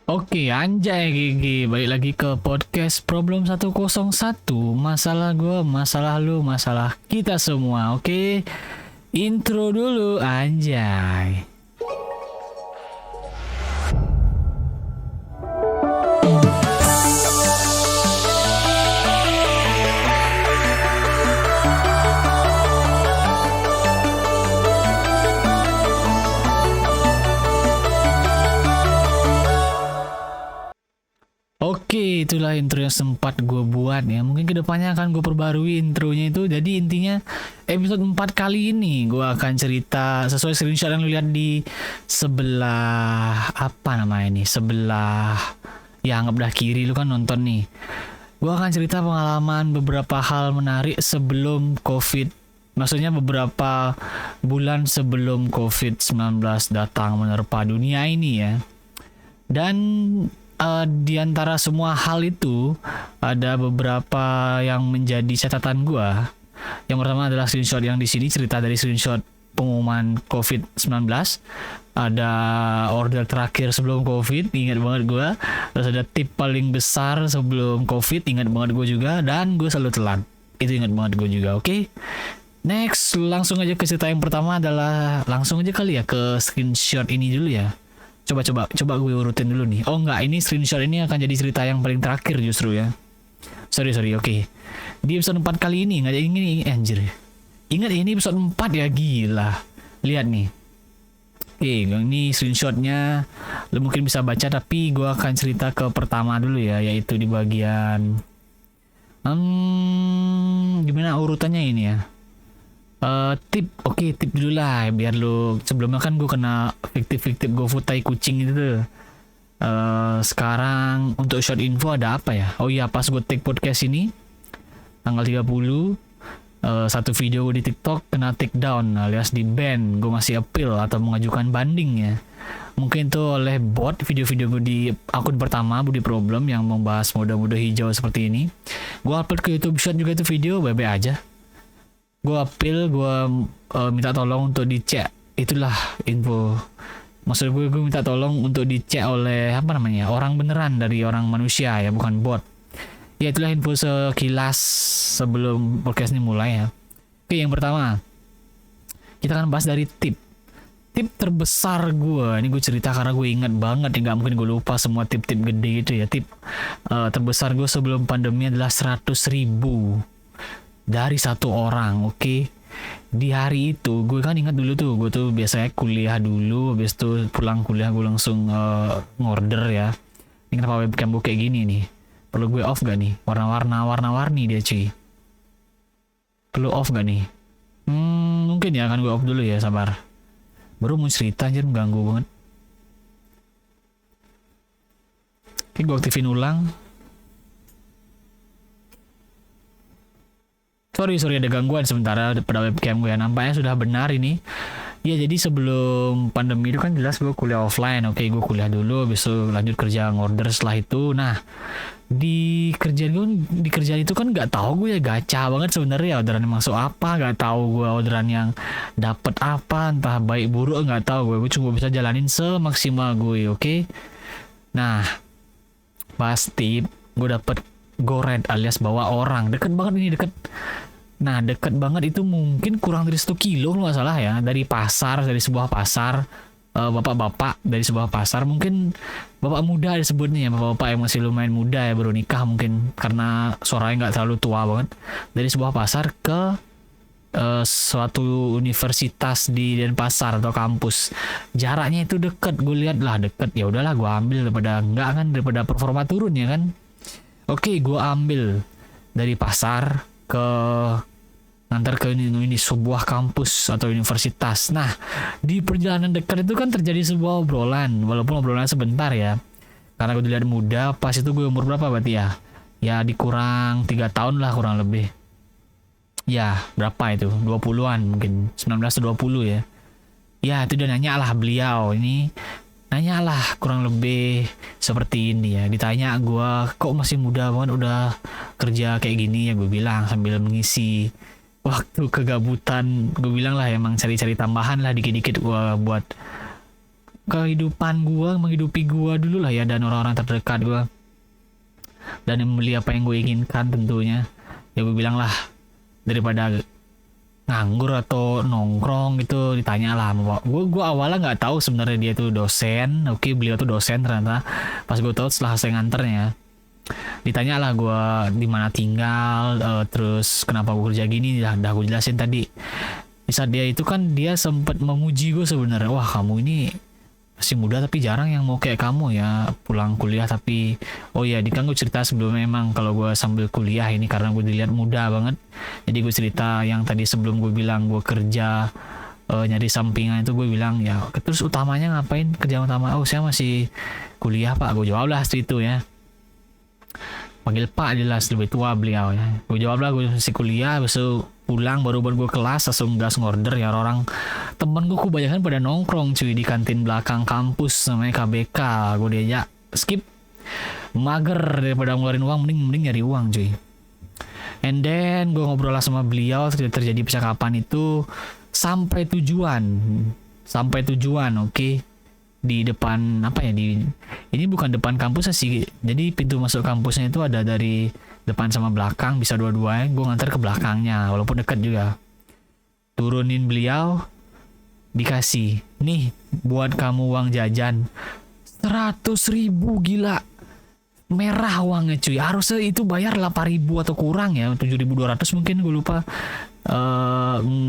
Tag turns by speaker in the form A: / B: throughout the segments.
A: Oke, anjay Gigi, balik lagi ke podcast Problem 101. Masalah gue, masalah lu, masalah kita semua. Oke, intro dulu anjay. Oke, itulah intro yang sempat gue buat ya. Mungkin kedepannya akan gue perbarui intronya itu. Jadi intinya episode 4 kali ini gue akan cerita sesuai screenshot yang lu lihat di sebelah apa namanya ini? Sebelah ya anggap dah kiri lu kan nonton nih. Gue akan cerita pengalaman beberapa hal menarik sebelum COVID. Maksudnya beberapa bulan sebelum COVID-19 datang menerpa dunia ini ya. Dan di antara semua hal itu ada beberapa yang menjadi catatan gua. Yang pertama adalah screenshot yang di sini, cerita dari screenshot pengumuman COVID-19. Ada order terakhir sebelum COVID, ingat banget gua. Terus ada tip paling besar sebelum COVID, ingat banget gua juga. Dan gue selalu telat, itu ingat banget gua juga. Oke. Next, langsung aja ke cerita yang pertama adalah langsung aja kali ya ke screenshot ini dulu ya. Coba gue urutin dulu nih. Oh enggak, ini screenshot ini akan jadi cerita yang paling terakhir justru ya. Sorry, oke. Di episode 4 kali ini, nggak ini anjir. Ingat ini episode 4 ya, gila. Lihat nih. Oke, ini screenshotnya. Lo mungkin bisa baca, tapi gue akan cerita ke pertama dulu ya, yaitu di bagian gimana urutannya ini ya. Tip dulu lah biar lu sebelumnya kan gue kena fiktif GoFood tai kucing itu tuh. Sekarang untuk short info ada apa ya? Oh iya, pas gue take podcast ini tanggal 30 satu video gue di TikTok kena take down alias di ban. Gue masih appeal atau mengajukan banding ya. Mungkin tuh oleh bot video-video gue di akun pertama Budi Problem yang membahas mode-mode hijau seperti ini. Gue upload ke YouTube Short juga itu video bebe aja. Gue appeal, gue minta tolong untuk dicek. Itulah info. Maksud gue minta tolong untuk dicek oleh apa namanya, orang beneran dari orang manusia ya, bukan bot. Ya itulah info sekilas sebelum podcast ini mulai ya. Oke, yang pertama kita akan bahas dari tip terbesar gue. Ini gue cerita karena gue ingat banget ya, nggak mungkin gue lupa semua tip-tip gede itu ya. Tip terbesar gue sebelum pandemi adalah 100.000 dari satu orang. Oke. Di hari itu gue kan ingat dulu tuh, gue tuh biasanya kuliah dulu, habis itu pulang kuliah gue langsung ngorder ya. Ini kenapa webcam gue kayak gini nih? Perlu gue off gak nih? Warna-warni dia cuy. Perlu off gak nih? Mungkin ya, akan gue off dulu ya, sabar. Baru mau cerita anjir, mengganggu banget. Oke, gue aktifin ulang. Sorry ada gangguan sementara pada webcam gue ya. Nampaknya sudah benar ini. Ya jadi sebelum pandemi itu kan jelas gue kuliah offline. Oke, gue kuliah dulu, besok lanjut kerja ngorder setelah itu. Nah, di kerjaan itu kan nggak tahu gue ya, gacha banget sebenarnya orderan yang masuk apa, nggak tahu gue orderan yang dapet apa, entah baik buruk nggak tahu gue cuma bisa jalanin semaksimal gue. Oke. Nah, pasti gue dapet goret alias bawa orang deket banget ini, deket. Nah, deket banget itu mungkin kurang dari 1 kilo kalau nggak salah ya, dari sebuah pasar, bapak-bapak dari sebuah pasar, mungkin bapak muda disebutnya ya, bapak-bapak yang masih lumayan muda ya, baru nikah mungkin karena suaranya nggak terlalu tua banget, dari sebuah pasar ke suatu universitas di Denpasar atau kampus. Jaraknya itu deket, gue lihat lah deket, ya udahlah gue ambil daripada enggak kan, daripada performa turun ya kan. Oke, gue ambil dari pasar ke ngantar ke ini sebuah kampus atau universitas. Nah, di perjalanan dekat itu kan terjadi sebuah obrolan, walaupun obrolan sebentar ya. Karena gue dilihat muda, pas itu gue umur berapa berarti ya? Ya dikurang 3 tahun lah kurang lebih. Ya, berapa itu? 20-an mungkin, 19-20 ya. Ya, itu dia nanya lah beliau ini. Nanyalah kurang lebih seperti ini ya. Ditanya gue, kok masih muda banget udah kerja kayak gini ya, gue bilang sambil mengisi waktu kegabutan. Gue bilang lah emang cari-cari tambahan lah dikit-dikit gue buat kehidupan gue, menghidupi gue dulu lah ya, dan orang-orang terdekat gue, dan membeli apa yang gue inginkan tentunya. Ya gue bilang lah, daripada nganggur atau nongkrong gitu, ditanya lah. Gue awalnya nggak tahu sebenarnya dia tuh dosen. Oke, beliau tuh dosen ternyata. Pas gue tahu setelah saya nganternya, ditanya lah gue di mana tinggal, terus kenapa gue kerja gini, dah gue jelasin tadi. Di saat dia itu kan dia sempat memuji gue sebenarnya, wah kamu ini masih muda tapi jarang yang mau kayak kamu ya, pulang kuliah tapi oh iya, di kan gue cerita sebelumnya memang kalau gue sambil kuliah ini karena gue dilihat muda banget, jadi gue cerita yang tadi sebelum gue bilang gue kerja nyari sampingan itu, gue bilang ya terus utamanya ngapain kerja utama, oh saya masih kuliah pak, gue jawab lah itu ya, panggil pak jelas lebih tua beliau ya, gue jawab lah gue masih kuliah, besok pulang baru gue kelas langsung gas ngorder ya. Orang temen gue kebanyakan pada nongkrong cuy di kantin belakang kampus namanya KBK, gue diajak skip, mager daripada ngeluarin uang, mending nyari uang cuy. And then gue ngobrol lah sama beliau, terjadi percakapan itu sampai tujuan oke. Di depan apa ya, ini bukan depan kampusnya sih, jadi pintu masuk kampusnya itu ada dari depan sama belakang, bisa dua-duanya. Gue nganter ke belakangnya walaupun dekat juga. Turunin beliau, dikasih nih buat kamu uang jajan 100.000, gila merah uangnya cuy. Harusnya itu bayar 8.000 atau kurang ya, 7.200 mungkin, gue lupa.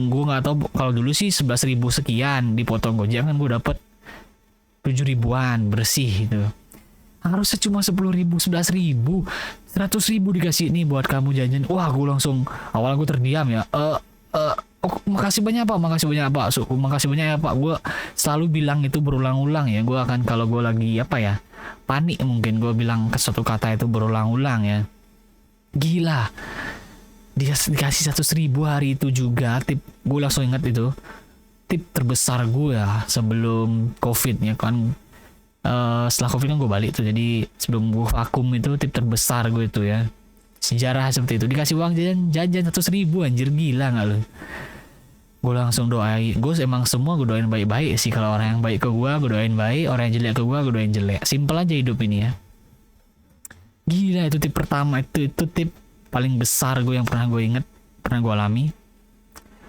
A: Gue nggak tahu, kalau dulu sih 11.000 sekian, dipotong Gojek kan gue dapet 7.000-an bersih itu. Harusnya cuma 10.000, 11.000, 100.000 dikasih nih buat kamu jajan. Wah, gue langsung, awalnya gue terdiam ya. Oh, makasih banyak pak, makasih banyak ya pak. Gue selalu bilang itu berulang-ulang ya. Gue akan kalau gue lagi apa ya, panik mungkin, gue bilang ke suatu kata itu berulang-ulang ya. Gila, dia dikasih 100.000 hari itu juga. Tip, gue langsung ingat itu tip terbesar gue ya sebelum covid ya kan. Setelah covid kan gue balik tuh, jadi sebelum gue vakum itu tip terbesar gue itu ya, sejarah seperti itu. Dikasih uang jajan 100.000, anjir gila nggak lo? Gue langsung doain, gue emang semua gue doain baik-baik sih. Kalau orang yang baik ke gue doain baik, orang yang jelek ke gue doain jelek. Simpel aja hidup ini ya. Gila, itu tip pertama, itu tip paling besar gue yang pernah gue inget, pernah gue alami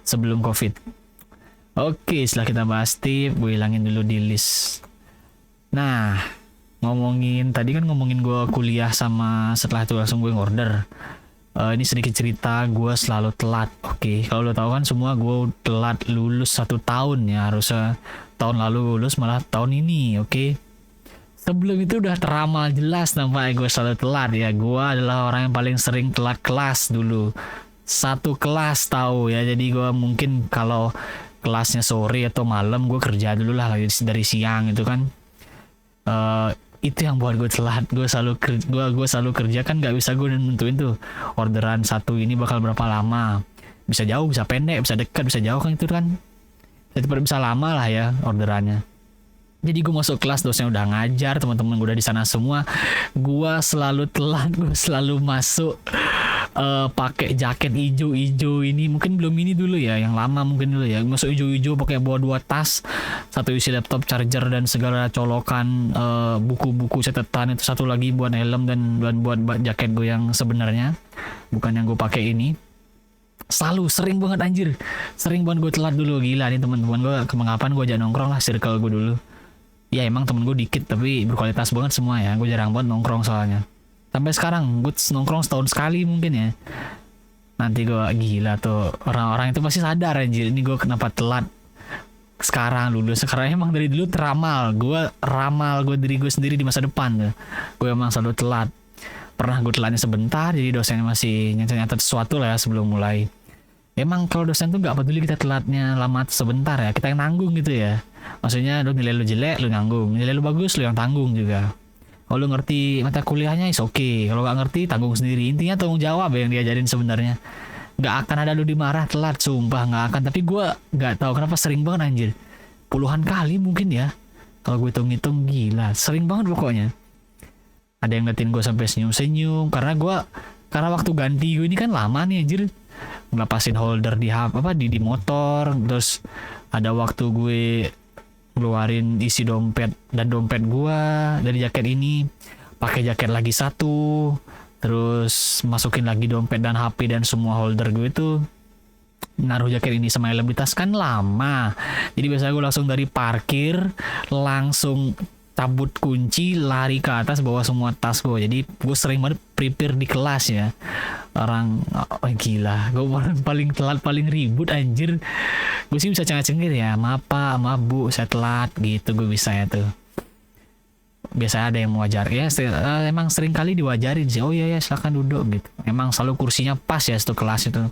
A: sebelum covid. Oke, setelah kita bahas tip, gue hilangin dulu di list. Nah, tadi kan ngomongin gue kuliah sama setelah itu langsung gue ngorder. Ini sedikit cerita, gue selalu telat. Oke, kalau lo tahu kan semua gue telat lulus 1 tahun ya, harusnya tahun lalu lulus malah tahun ini. Oke, sebelum itu udah teramal jelas nampaknya gue selalu telat ya. Gue adalah orang yang paling sering telat kelas dulu, satu kelas tahu ya. Jadi gue mungkin kalau kelasnya sore atau malam, gue kerja dulu lah dari siang itu kan. Itu yang buat gue telat. Gue selalu kerja kan, nggak bisa gue nentuin tuh orderan satu ini bakal berapa lama, bisa jauh bisa pendek, bisa dekat bisa jauh kan, itu kan bisa lama lah ya orderannya. Jadi gue masuk kelas, dosen udah ngajar, teman-teman gue udah di sana semua, gue selalu telat. Gue selalu masuk pakai jaket hijau ini, mungkin belum ini dulu ya, yang lama mungkin dulu ya. Masuk hijau pakai bawa 2 tas, satu isi laptop, charger dan segala colokan, buku-buku catatan, itu satu lagi buat helm dan buat jaket gue yang sebenarnya, bukan yang gue pakai ini. Selalu sering banget anjir, sering banget gue telat dulu. Gila nih teman-teman gue, kapan gue ajak nongkrong lah, circle gue dulu. Ya emang temen gue dikit tapi berkualitas banget semua ya. Gue jarang banget nongkrong soalnya. Sampai sekarang gue nongkrong setahun sekali mungkin ya. Nanti gue gila tuh, orang-orang itu pasti sadar anjir, ini gue kenapa telat sekarang lulus. Sekarang emang dari dulu teramal. Gue diri gue sendiri di masa depan tuh. Gue emang selalu telat. Pernah gue telatnya sebentar, jadi dosennya masih nyatet sesuatu lah ya sebelum mulai. Emang kalau dosen tuh gak peduli kita telatnya lama sebentar ya, kita yang nanggung gitu ya. Maksudnya nilai lu jelek lu nanggung, nilai lu bagus lu yang tanggung juga. Kalau lu ngerti mata kuliahnya is oke, kalau gak ngerti tanggung sendiri. Intinya tanggung jawab yang diajarin sebenarnya. Gak akan ada lu dimarah telat, sumpah gak akan. Tapi gue gak tahu kenapa sering banget anjir, puluhan kali mungkin ya kalau gue hitung-hitung. Gila sering banget pokoknya. Ada yang ngeliatin gue sampai senyum-senyum karena waktu ganti gue ini kan lama nih anjir, ngelepasin holder di motor. Terus ada waktu gue Keluarin isi dompet dan dompet gua dari jaket ini, pakai jaket lagi satu, terus masukin lagi dompet dan HP dan semua holder gue itu, naruh jaket ini sama helm di tas kan lama. Jadi biasanya gue langsung dari parkir langsung cabut kunci, lari ke atas, bawa semua tas gue. Jadi gue sering banget prepare di kelas ya. Orang gila, gue paling telat, paling ribut anjir. Gue sih bisa cengir ya, maaf pak, maaf bu, saya telat gitu, gue bisa ya tuh. Biasa ada yang mewajar ya, emang sering kali diwajarin sih. Oh iya ya, silakan duduk gitu. Emang selalu kursinya pas ya satu kelas itu.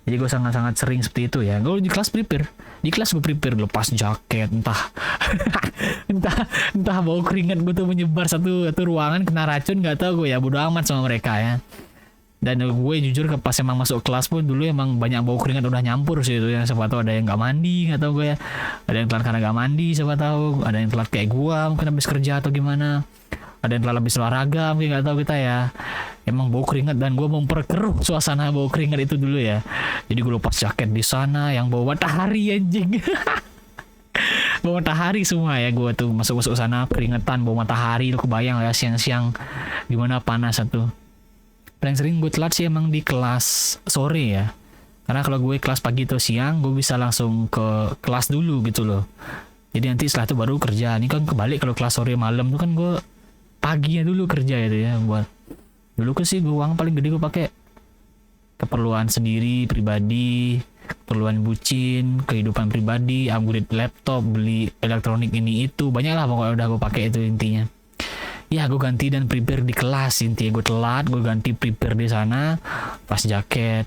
A: Jadi gue sangat-sangat sering seperti itu ya. Gue di kelas prepare. Di kelas gue prepare lepas jaket, entah entah bau keringat gue tuh menyebar satu ruangan, kena racun nggak tahu gue ya. Bodo amat sama mereka ya. Dan gue jujur pas emang masuk kelas pun dulu emang banyak bau keringat udah nyampur sih itu ya. Siapa tahu ada yang nggak mandi, nggak tahu gue ya. Ada yang telat karena nggak mandi, siapa tahu. Ada yang telat kayak gue mungkin habis kerja atau gimana. Ada yang telah habis olahraga mungkin, nggak tahu kita ya. Emang bau keringat dan gue memperkeruh suasana bau keringat itu dulu ya. Jadi gue lepas jaket di sana yang bau matahari anjing. Bau matahari semua ya, gue tuh masuk sana keringetan bau matahari. Lu kebayang ya siang-siang gimana panas satu. Paling sering gue telat sih emang di kelas sore ya. Karena kalau gue kelas pagi atau siang gue bisa langsung ke kelas dulu gitu loh. Jadi nanti setelah itu baru kerja. Ini kan kebalik, kalau kelas sore malam tuh kan gue paginya dulu kerja itu ya. Buat dulu kan sih gue uang paling gede gue pakai keperluan sendiri pribadi, keperluan bucin, kehidupan pribadi, upgrade laptop, beli elektronik ini itu, banyak lah pokoknya udah gue pakai itu intinya. Ya gue ganti dan prepare di kelas intinya. Gue telat, gue ganti prepare di sana, pas jaket,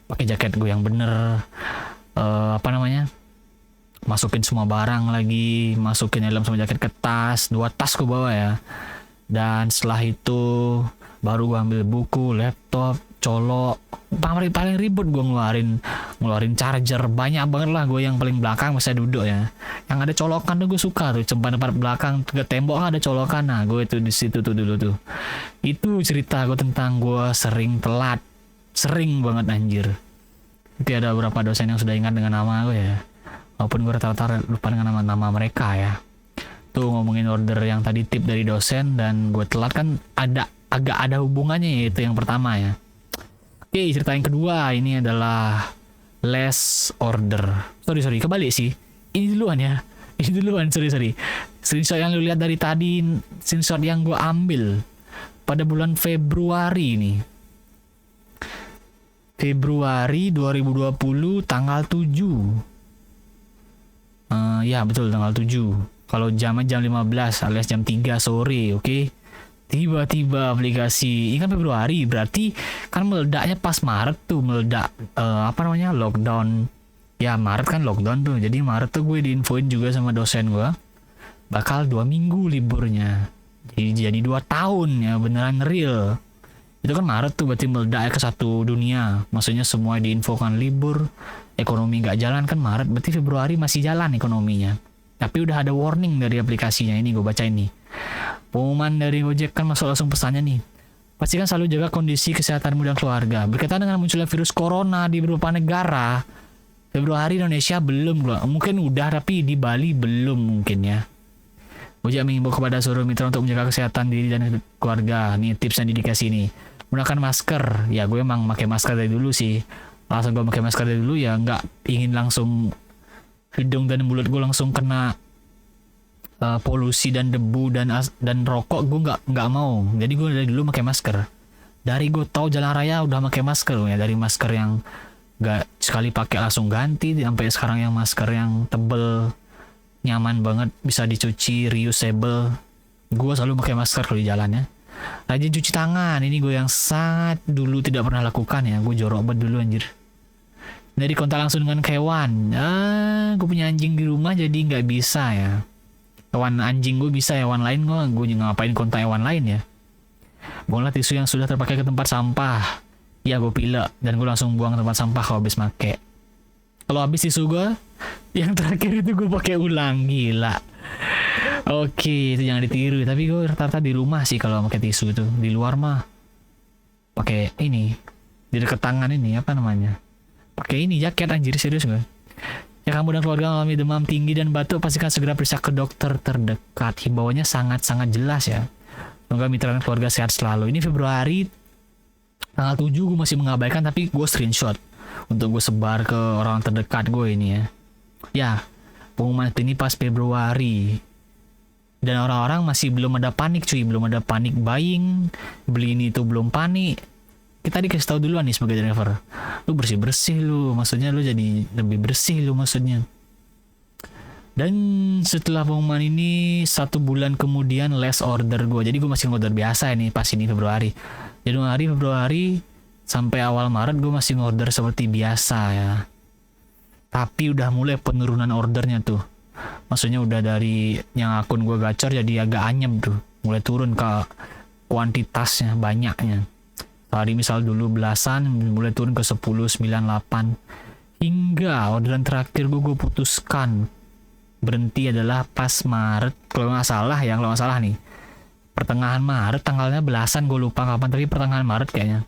A: pakai jaket gue yang bener, masukin semua barang lagi, masukin helm sama jaket ke tas, 2 tas gue bawa ya. Dan setelah itu baru gue ambil buku, laptop, colok. Paling ribut gue ngeluarin charger, banyak banget lah. Gue yang paling belakang bisa duduk ya. Yang ada colokan tuh gue suka tuh, tempat belakang ke tembok ada colokan. Nah gue itu di situ tuh dulu tuh. Itu cerita gue tentang gue sering telat, sering banget anjir. Tapi ada beberapa dosen yang sudah ingat dengan nama gue ya, walaupun gue rata-rata lupa dengan nama mereka ya. Tuh ngomongin order yang tadi tip dari dosen dan gue telat kan agak ada hubungannya ya, itu yang pertama ya. Oke, cerita yang kedua ini adalah last order. Sorry, kebalik sih. Ini duluan ya. Sorry. Screenshot yang lu lihat dari tadi, screenshot yang gue ambil pada bulan Februari nih. Februari 2020 tanggal 7. Ya betul, tanggal 7. Kalau jamnya jam 15 alias jam 3 sore, oke. Tiba-tiba aplikasi, ini kan Februari, berarti kan meledaknya pas Maret tuh, meledak lockdown. Ya Maret kan lockdown tuh, jadi Maret tuh gue diinfoin juga sama dosen gue bakal 2 minggu liburnya. Jadi 2 tahun ya, beneran real. Itu kan Maret tuh berarti meledak ke satu dunia. Maksudnya semua diinfokan libur, ekonomi gak jalan kan Maret, berarti Februari masih jalan ekonominya. Tapi udah ada warning dari aplikasinya, ini gue baca ini. Pengumuman dari Gojek kan masuk langsung pesannya nih. Pastikan selalu jaga kondisi kesehatanmu dan keluarga. Berkaitan dengan munculnya virus corona di beberapa negara, Februari Indonesia belum, mungkin udah tapi di Bali belum mungkin ya. Gojek mengimbau kepada seluruh mitra untuk menjaga kesehatan diri dan keluarga. Nih tips yang dikasih nih. Gunakan masker. Ya gue emang pakai masker dari dulu sih. Langsung gue pakai masker dari dulu ya, nggak ingin langsung hidung dan mulut gue langsung kena polusi dan debu dan rokok. Gue nggak mau. Jadi gue dari dulu pakai masker. Dari gue tahu jalan raya udah pakai masker ya. Dari masker yang nggak sekali pakai langsung ganti sampai sekarang yang masker yang tebel, nyaman banget, bisa dicuci, reusable. Gue selalu pakai masker kalau di jalan ya. Rajin cuci tangan, ini gue yang sangat dulu tidak pernah lakukan ya. Gue jorok banget dulu anjir. Dari kontak langsung dengan hewan. Gue punya anjing di rumah jadi nggak bisa ya. Hewan anjing gue bisa, hewan lain gue ngapain kontak hewan lain ya. Buanglah tisu yang sudah terpakai ke tempat sampah. Ya gue pilek dan gue langsung buang ke tempat sampah kalau habis make. Kalau habis tisu gue, yang terakhir itu gue pakai ulang, gila. Oke, itu jangan ditiru. Tapi gue rata-rata di rumah sih kalau pakai tisu itu. Di luar mah pakai ini, di dekat tangan ini apa namanya? Pakai ini jaket anjir, serius gue. Ya kamu dan keluarga mengalami demam tinggi dan batuk, pastikan segera periksa ke dokter terdekat. Himbauannya sangat-sangat jelas ya. Semoga mitra dan keluarga sehat selalu. Ini Februari tanggal 7 gue masih mengabaikan, tapi gue screenshot untuk gue sebar ke orang terdekat gue ini ya. Ya, pengumuman ini pas Februari. Dan orang-orang masih belum ada panik cuy, belum ada panik buying, beli ini itu belum panik. Kita dikasih tahu duluan nih sebagai driver. Lu bersih-bersih lu, maksudnya lu jadi lebih bersih lu maksudnya. Dan setelah pengumuman ini 1 bulan kemudian less order gue. Jadi gue masih order biasa ini pas ini Februari. Januari, Februari sampai awal Maret gue masih order seperti biasa ya. Tapi udah mulai penurunan ordernya tuh. Maksudnya udah dari yang akun gue gacor jadi agak anyep tuh. Mulai turun ke kuantitasnya, banyaknya. Tadi misal dulu belasan, mulai turun ke 10, 9, 8. Hingga orderan terakhir gue putuskan berhenti adalah pas Maret, kalau nggak salah nih, pertengahan Maret, tanggalnya belasan gue lupa kapan, tapi pertengahan Maret kayaknya.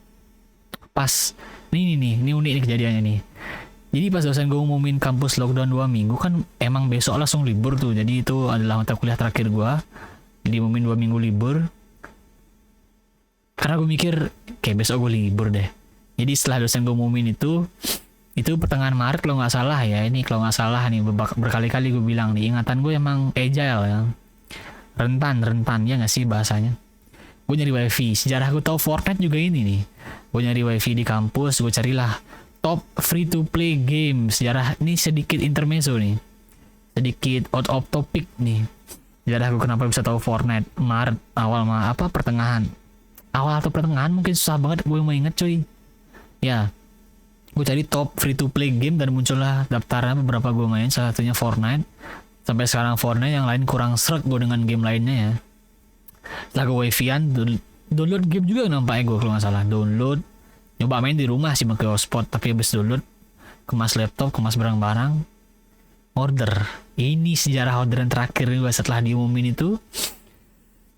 A: Pas ini unik nih kejadiannya nih. Jadi pas dosen gue ngumumin kampus lockdown 2 minggu kan emang besok langsung libur tuh. Jadi itu adalah mata kuliah terakhir gue. Jadi ngumumin 2 minggu libur. Karena gue mikir kayak besok gue libur deh. Jadi setelah dosen gue ngumumin itu pertengahan Maret kalau nggak salah ya. Ini kalau nggak salah nih berkali-kali gue bilang nih, ingatan gue emang agile ya. Rentan ya nggak sih bahasanya. Gue nyari wifi. Sejarah gue tau Fortnite juga ini nih. Gue nyari wifi di kampus, gue carilah top free to play game. Sejarah ini sedikit intermezzo nih. Sedikit out of topic nih. Sejarah gue kenapa bisa tahu Fortnite Maret pertengahan. Awal atau pertengahan mungkin susah banget gue mau inget cuy. Ya. Gue cari top free to play game dan muncullah daftarnya beberapa gue main, salah satunya Fortnite. Sampai sekarang Fortnite, yang lain kurang sreg gue dengan game lainnya ya. Setelah gue wifi-an, download game juga nampaknya gue kalau nggak salah. Download, nyoba main di rumah sih pakai hotspot, tapi habis download, kemas laptop, kemas barang-barang, order. Ini sejarah orderan terakhir gue setelah diumumin itu.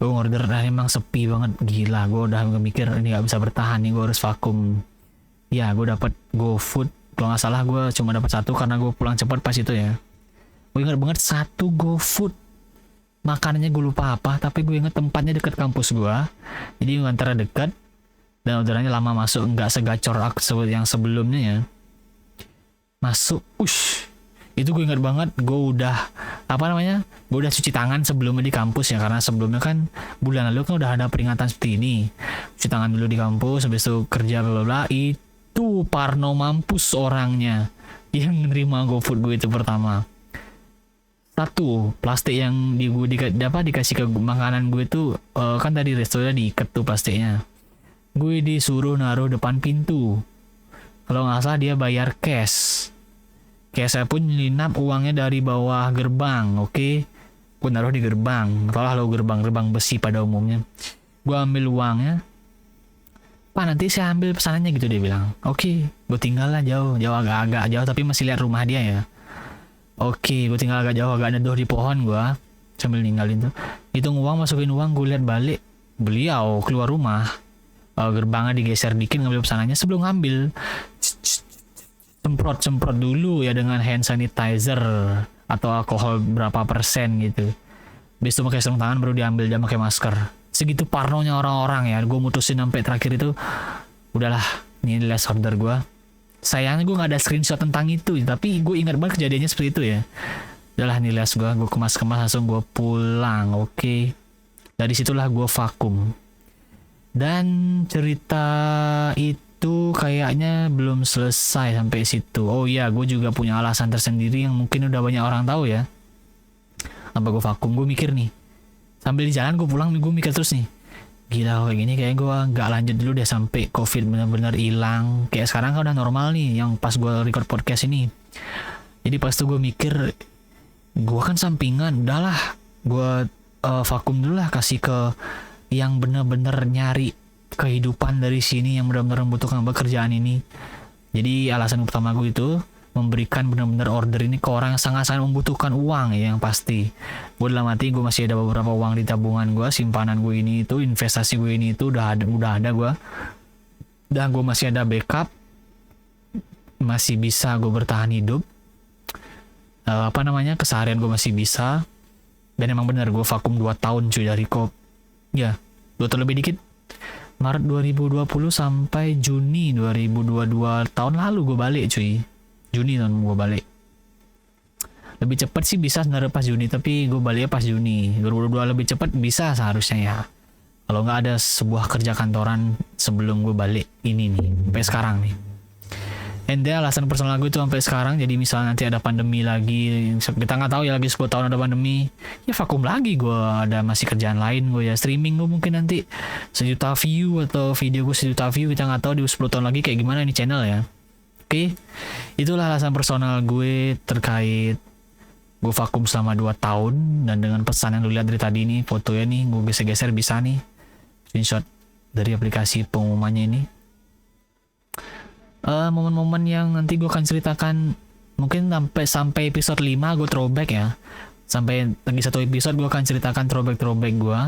A: Gue order dan emang sepi banget, gila. Gue udah mikir ini nggak bisa bertahan nih, gue harus vakum. Ya, gue dapat GoFood. Kalau nggak salah gue cuma dapat 1 karena gue pulang cepat pas itu ya. Gue ingat banget 1 GoFood. Makanannya gue lupa apa, tapi gue ingat tempatnya dekat kampus gue. Jadi antara dekat dan orderannya lama masuk, nggak segacor yang sebelumnya ya. Masuk, itu gue ingat banget. Gue udah gue udah cuci tangan sebelumnya di kampus ya, karena sebelumnya kan bulan lalu kan udah ada peringatan seperti ini. Cuci tangan dulu di kampus, habis itu kerja bla bla bla. Itu Parno mampus orangnya yang nerima GoFood gue itu pertama. 1 plastik yang dikasih ke makanan gue itu kan tadi restonya diikat tuh plastiknya. Gue disuruh naruh depan pintu. Kalau nggak salah dia bayar cash. Cashnya pun nyelinap uangnya dari bawah gerbang. Oke, gue naruh di gerbang. Tau lah lo gerbang besi pada umumnya. Gue ambil uangnya. Pak, nanti saya ambil pesanannya gitu dia bilang. Oke, gue tinggal lah jauh agak jauh, tapi masih lihat rumah dia ya. Oke, gue tinggal agak jauh, agak neduh di pohon gue sambil ninggalin tuh. Hitung uang, masukin uang, gue lihat balik. Beliau keluar rumah, gerbangnya digeser dikit ngambil pesanannya. Sebelum ngambil, semprot dulu ya dengan hand sanitizer atau alkohol berapa persen gitu. Habis itu pakai sarung tangan baru diambil, dia pakai masker. Segitu parnonya orang-orang ya. Gue mutusin sampai terakhir itu udahlah, ini last order gue. Sayangnya gue gak ada screenshot tentang itu, tapi gue ingat banget kejadiannya seperti itu ya. Udahlah, nih last gue kemas-kemas langsung gue pulang. Oke. Dari situlah gue vakum. Dan cerita itu kayaknya belum selesai sampai situ. Oh iya, gue juga punya alasan tersendiri yang mungkin udah banyak orang tahu ya. Apa gue vakum, gue mikir nih. Sambil di jalan gue pulang, gue mikir terus nih. Gila, kayak gini kayak gue gak lanjut dulu deh sampai COVID benar-benar hilang. Kayak sekarang kan udah normal nih, yang pas gue record podcast ini. Jadi pas itu gue mikir, gue kan sampingan, udahlah gue vakum dulu lah, kasih ke yang bener-bener nyari kehidupan dari sini, yang benar-benar membutuhkan pekerjaan ini. Jadi alasan pertama gue itu memberikan benar-benar order ini ke orang yang sangat-sangat membutuhkan uang ya, yang pasti. Gue dalam hati gue masih ada beberapa uang di tabungan gue, simpanan gue ini itu, investasi gue ini itu udah ada gue. Dan gue masih ada backup, masih bisa gue bertahan hidup. keseharian gue masih bisa. Dan emang bener gue vakum 2 tahun cuy dari ya 2 tahun lebih dikit, Maret 2020 sampai Juni 2022 tahun lalu gue balik cuy. Juni tahun gue balik. Lebih cepat sih bisa sebenarnya pas Juni, tapi gue baliknya pas Juni 2022. Lebih cepat bisa seharusnya ya, kalau nggak ada sebuah kerja kantoran sebelum gue balik ini nih sampai sekarang nih. And then alasan personal gue itu sampai sekarang, jadi misalnya nanti ada pandemi lagi, kita nggak tahu ya, lagi 10 tahun ada pandemi, ya vakum lagi gue, ada masih kerjaan lain gue ya, streaming gue mungkin nanti 1 juta view atau video gue 1 juta view, kita nggak tahu di 10 tahun lagi kayak gimana ini channel ya. Oke, itulah alasan personal gue terkait gue vakum selama 2 tahun. Dan dengan pesan yang lu lihat dari tadi nih, fotonya nih gue geser-geser bisa nih screenshot dari aplikasi pengumumannya ini. Momen-momen yang nanti gue akan ceritakan mungkin sampai episode 5 gue throwback ya, sampai lagi 1 episode gue akan ceritakan throwback gue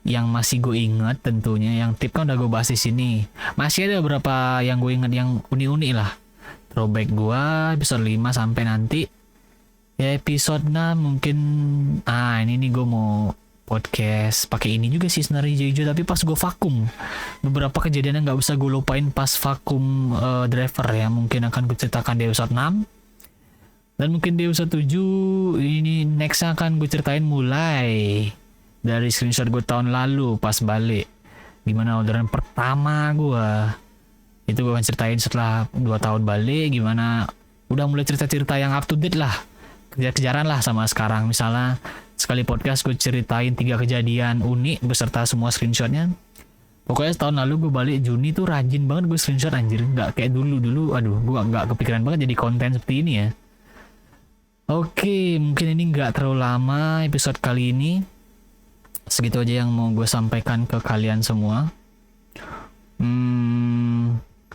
A: yang masih gue ingat tentunya. Yang tip kan udah gue bahas di sini, masih ada beberapa yang gue ingat yang unik-unik lah. Throwback gue episode 5 sampai nanti ya episode 6 mungkin. Ini nih gue mau podcast pakai ini juga sih sebenarnya hijau-hijau, tapi pas gue vakum beberapa kejadian yang nggak bisa gue lupain pas vakum driver ya, mungkin akan gue ceritakan di episode 6. Dan mungkin di episode 7 ini next akan gue ceritain mulai dari screenshot gue tahun lalu pas balik, gimana orderan pertama gue. Itu gue akan ceritain setelah 2 tahun balik, gimana udah mulai cerita-cerita yang up to date lah, kejar-kejaran lah sama sekarang. Misalnya sekali podcast gue ceritain 3 kejadian unik beserta semua screenshotnya. Pokoknya tahun lalu gue balik Juni tuh rajin banget gue screenshot anjir, nggak kayak dulu. Aduh, gue nggak kepikiran banget jadi konten seperti ini ya. Oke, mungkin ini nggak terlalu lama episode kali ini. Segitu aja yang mau gue sampaikan ke kalian semua.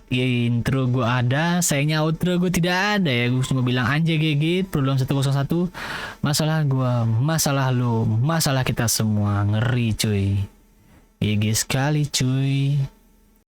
A: Intro gue ada, sayangnya outro gue tidak ada ya. Gue cuma bilang anjay GG Problem 101. Masalah gue, masalah lo, masalah kita semua. Ngeri cuy, GG sekali cuy.